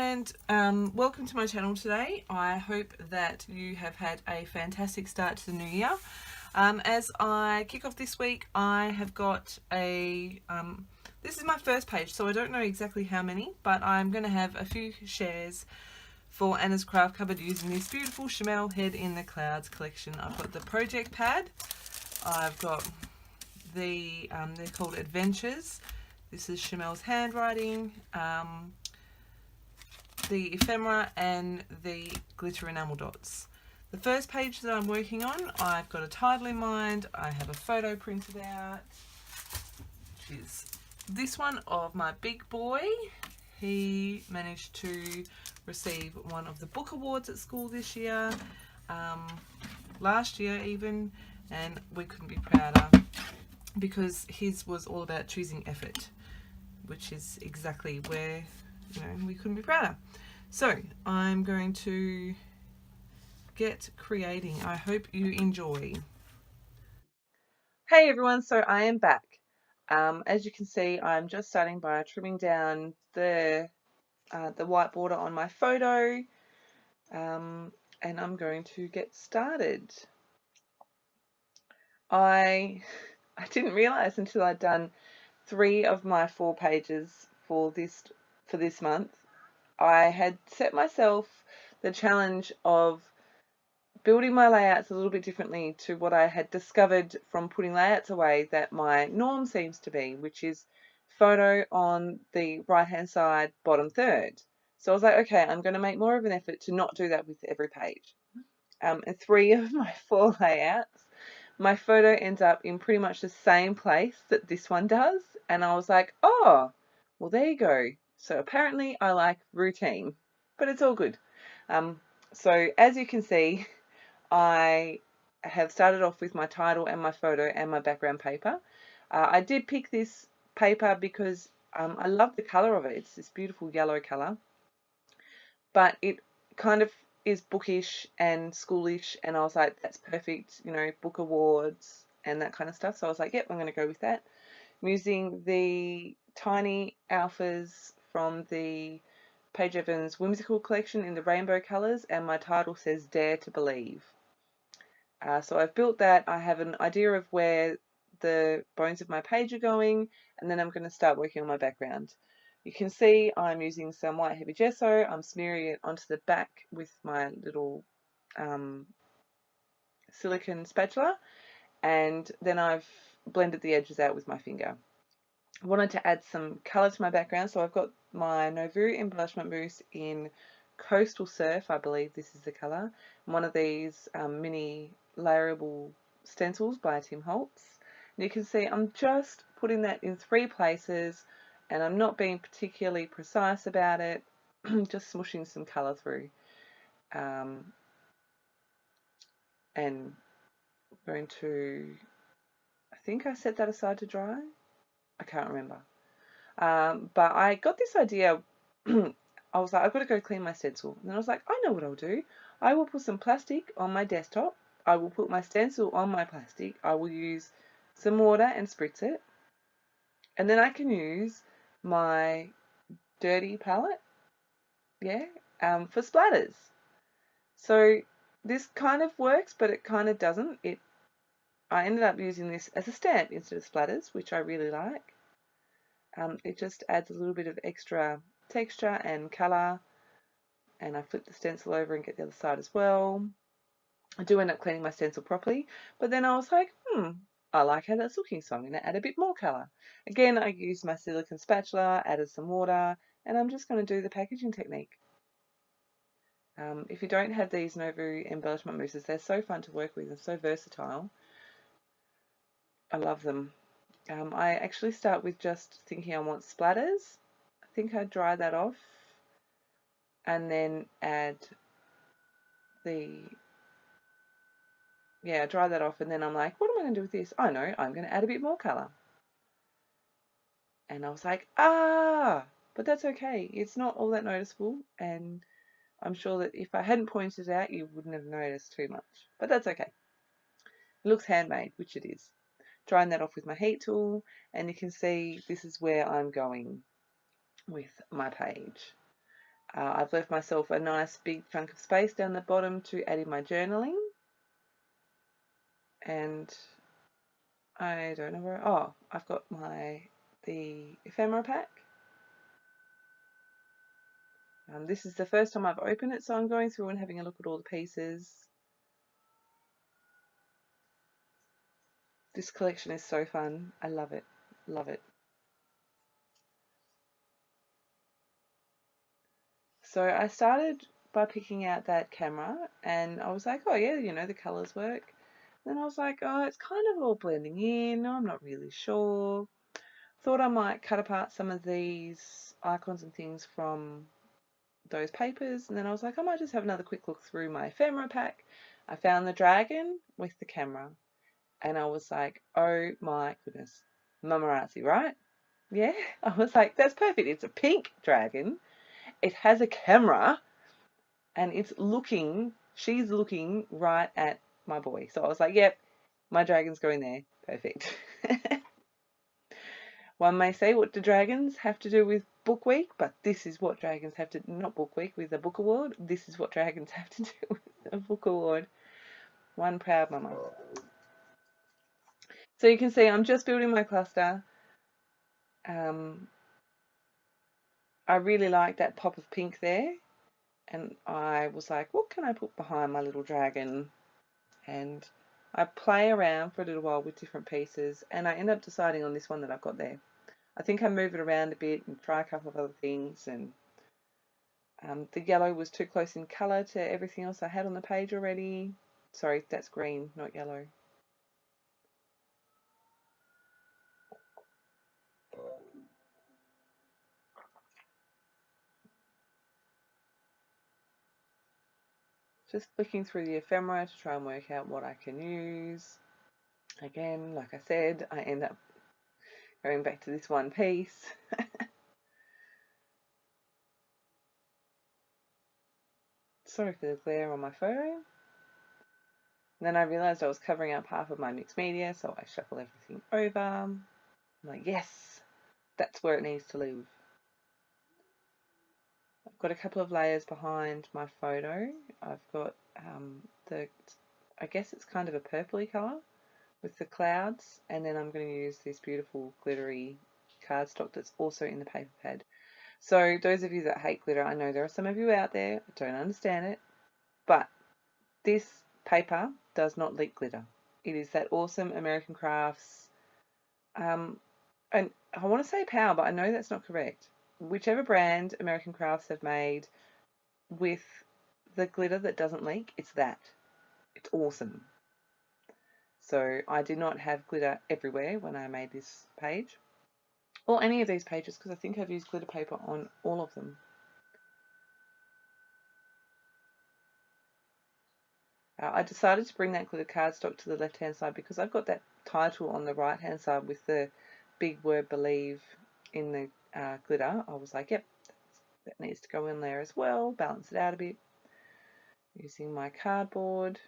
and welcome to my channel today. I hope that you have had a fantastic start to the new year. As I kick off this week, I have got a this is my first page, so I don't know exactly how many, but I'm going to have a few shares for Anna's craft cupboard using this beautiful Shimelle Head in the Clouds collection. I've got the project pad, I've got the they're called Adventures. This is Shimelle's handwriting, the ephemera, and the glitter enamel dots. The first page that I'm working on, I've got a title in mind. I have a photo printed out, which is this one of my big boy. He managed to receive one of the book awards at school this year, last year even, and we couldn't be prouder because his was all about choosing effort, which is exactly where, you know, we couldn't be prouder. So I'm going to get creating. I hope you enjoy. Hey everyone, so I am back. As you can see, I'm just starting by trimming down the white border on my photo, and I'm going to get started. I didn't realize until I'd done 3 of my 4 pages for this month. I had set myself the challenge of building my layouts a little bit differently to what I had discovered from putting layouts away that my norm seems to be, which is photo on the right hand side, bottom third. So I was like, okay, I'm going to make more of an effort to not do that with every page. And 3 of my 4 layouts, my photo ends up in pretty much the same place that this one does. And I was like, oh, well, there you go. So apparently I like routine, but it's all good. So as you can see, I have started off with my title and my photo and my background paper. I did pick this paper because I love the color of it. It's this beautiful yellow color, but it kind of is bookish and schoolish, and I was like, that's perfect, you know, book awards and that kind of stuff. So I was like, yep, I'm going to go with that. I'm using the tiny alphas from the Paige Evans whimsical collection in the rainbow colors, and my title says Dare to Believe. So I've built that. I have an idea of where the bones of my page are going, and then I'm going to start working on my background. You can see I'm using some white heavy gesso. I'm smearing it onto the back with my little silicone spatula, and then I've blended the edges out with my finger. I wanted to add some colour to my background, so I've got my Novu embellishment mousse in Coastal Surf, I believe this is the colour, one of these mini layerable stencils by Tim Holtz. And you can see I'm just putting that in 3 places, and I'm not being particularly precise about it, just smooshing some colour through. And I'm going to, I think I set that aside to dry. I can't remember. But I got this idea. I was like, I've got to go clean my stencil. And then I was like, I know what I'll do. I will put some plastic on my desktop. I will put my stencil on my plastic. I will use some water and spritz it. And then I can use my dirty palette, yeah, for splatters. So this kind of works, but it kind of doesn't. I ended up using this as a stamp instead of splatters, which I really like. It just adds a little bit of extra texture and colour, and I flip the stencil over and get the other side as well. I do end up cleaning my stencil properly, but then I was like, I like how that's looking, so I'm going to add a bit more colour. Again, I used my silicone spatula, added some water, and I'm just going to do the packaging technique. If you don't have these Novu embellishment mousses, they're so fun to work with and so versatile. I love them. I actually start with just thinking I want splatters. I think I dry that off and then add dry that off, and then I'm like, what am I going to do with this? I know, I'm going to add a bit more colour. And I was like, but that's okay. It's not all that noticeable, and I'm sure that if I hadn't pointed it out, you wouldn't have noticed too much. But that's okay. It looks handmade, which it is. Drying that off with my heat tool, and you can see this is where I'm going with my page. I've left myself a nice big chunk of space down the bottom to add in my journaling. And I don't know where, oh, I've got the ephemera pack. This is the first time I've opened it, so I'm going through and having a look at all the pieces. This collection is so fun. I love it. Love it. So I started by picking out that camera and I was like, oh yeah, you know, the colors work. Then I was like, oh, it's kind of all blending in. I'm not really sure. Thought I might cut apart some of these icons and things from those papers. And then I was like, I might just have another quick look through my ephemera pack. I found the dragon with the camera. And I was like, oh my goodness, mamarazzi, right? Yeah, I was like, that's perfect. It's a pink dragon. It has a camera and she's looking right at my boy. So I was like, yep, my dragon's going there. Perfect. One may say, what do dragons have to do with Book Week? But this is what dragons have to, not Book Week with a book award. This is what dragons have to do with a book award. One proud mama. So you can see I'm just building my cluster. I really like that pop of pink there. And I was like, what can I put behind my little dragon? And I play around for a little while with different pieces and I end up deciding on this one that I've got there. I think I move it around a bit and try a couple of other things, and the yellow was too close in colour to everything else I had on the page already. Sorry, that's green, not yellow. Just flicking through the ephemera to try and work out what I can use. Again, like I said, I end up going back to this one piece. Sorry for the glare on my photo. And then I realised I was covering up half of my mixed media, so I shuffle everything over. I'm like, yes, that's where it needs to live. I've got a couple of layers behind my photo. I've got I guess it's kind of a purpley colour with the clouds, and then I'm going to use this beautiful glittery cardstock that's also in the paper pad. So those of you that hate glitter, I know there are some of you out there that don't understand it, but this paper does not leak glitter. It is that awesome American Crafts, and I want to say power, but I know that's not correct. Whichever brand American Crafts have made with the glitter that doesn't leak, it's that. It's awesome. So I did not have glitter everywhere when I made this page, or any of these pages, because I think I've used glitter paper on all of them. I decided to bring that glitter cardstock to the left hand side because I've got that title on the right hand side with the big word believe in the glitter. I was like, yep, that needs to go in there as well, balance it out a bit. Using my cardboard.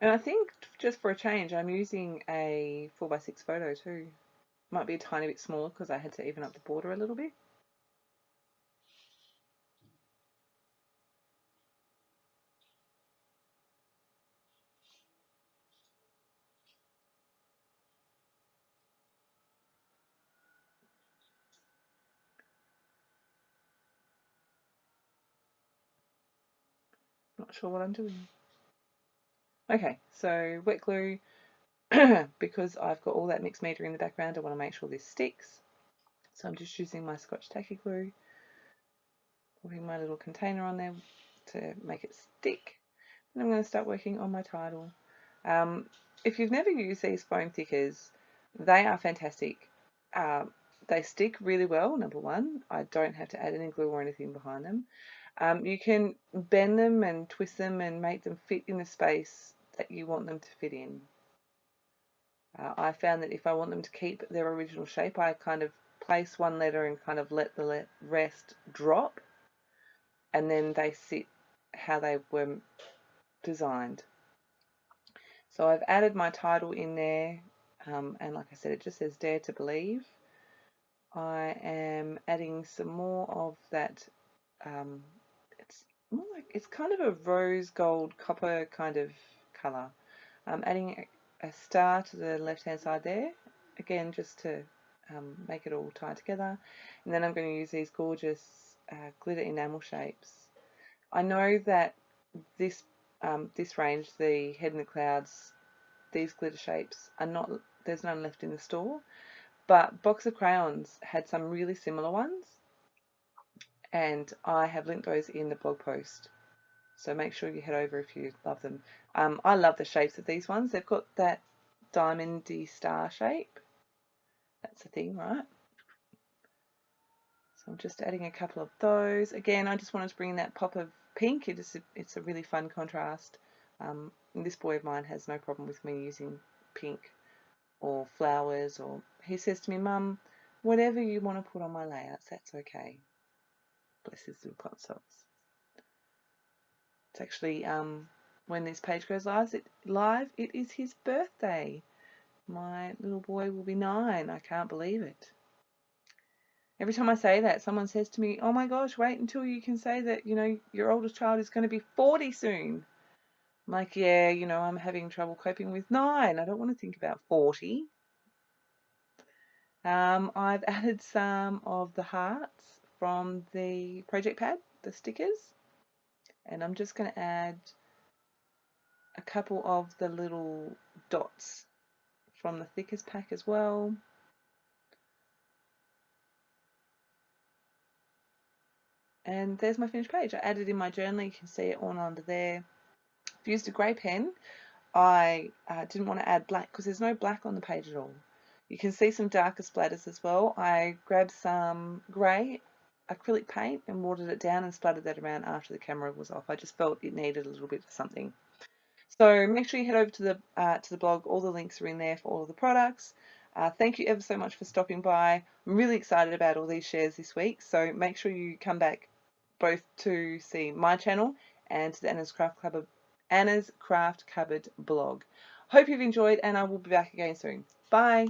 And I think just for a change, I'm using a 4x6 photo too. Might be a tiny bit smaller because I had to even up the border a little bit. Not sure what I'm doing. Okay, so wet glue, because I've got all that mixed media in the background, I want to make sure this sticks. So I'm just using my Scotch tacky glue, putting my little container on there to make it stick. And I'm going to start working on my title. If you've never used these foam thickers, they are fantastic. They stick really well, number one. I don't have to add any glue or anything behind them. You can bend them and twist them and make them fit in the space that you want them to fit in. I found that if I want them to keep their original shape, I kind of place one letter and kind of let the rest drop, and then they sit how they were designed. So I've added my title in there, and like I said, it just says Dare to Believe. I am adding some more of that. It's more like, it's kind of a rose gold copper kind of colour. I'm adding a star to the left hand side there, again just to make it all tie together. And then I'm going to use these gorgeous glitter enamel shapes. I know that this this range, the Head in the Clouds, these glitter shapes are not, there's none left in the store, but Box of Crayons had some really similar ones, and I have linked those in the blog post. So make sure you head over if you love them. I love the shapes of these ones. They've got that diamondy star shape. That's the thing, right? So I'm just adding a couple of those. Again, I just wanted to bring that pop of pink. It's a really fun contrast. This boy of mine has no problem with me using pink or flowers, or he says to me, Mum, whatever you want to put on my layouts, that's okay. Bless his little pot socks. It's actually, when this page goes live, it is his birthday. My little boy will be 9. I can't believe it. Every time I say that, someone says to me, oh my gosh, wait until you can say that, you know, your oldest child is going to be 40 soon. I'm like, yeah, you know, I'm having trouble coping with 9. I don't want to think about 40. I've added some of the hearts from the project pad, the stickers, and I'm just going to add a couple of the little dots from the thickest pack as well. And there's my finished page. I added in my journal, you can see it all under there. I've used a grey pen. I didn't want to add black because there's no black on the page at all. You can see some darker splatters as well. I grabbed some grey acrylic paint and watered it down and splattered that around after the camera was off. I just felt it needed a little bit of something. So make sure you head over to the blog. All the links are in there for all of the products. Thank you ever so much for stopping by. I'm really excited about all these shares this week, so make sure you come back both to see my channel and to the Anna's Craft Cupboard blog. Hope you've enjoyed, and I will be back again soon. Bye.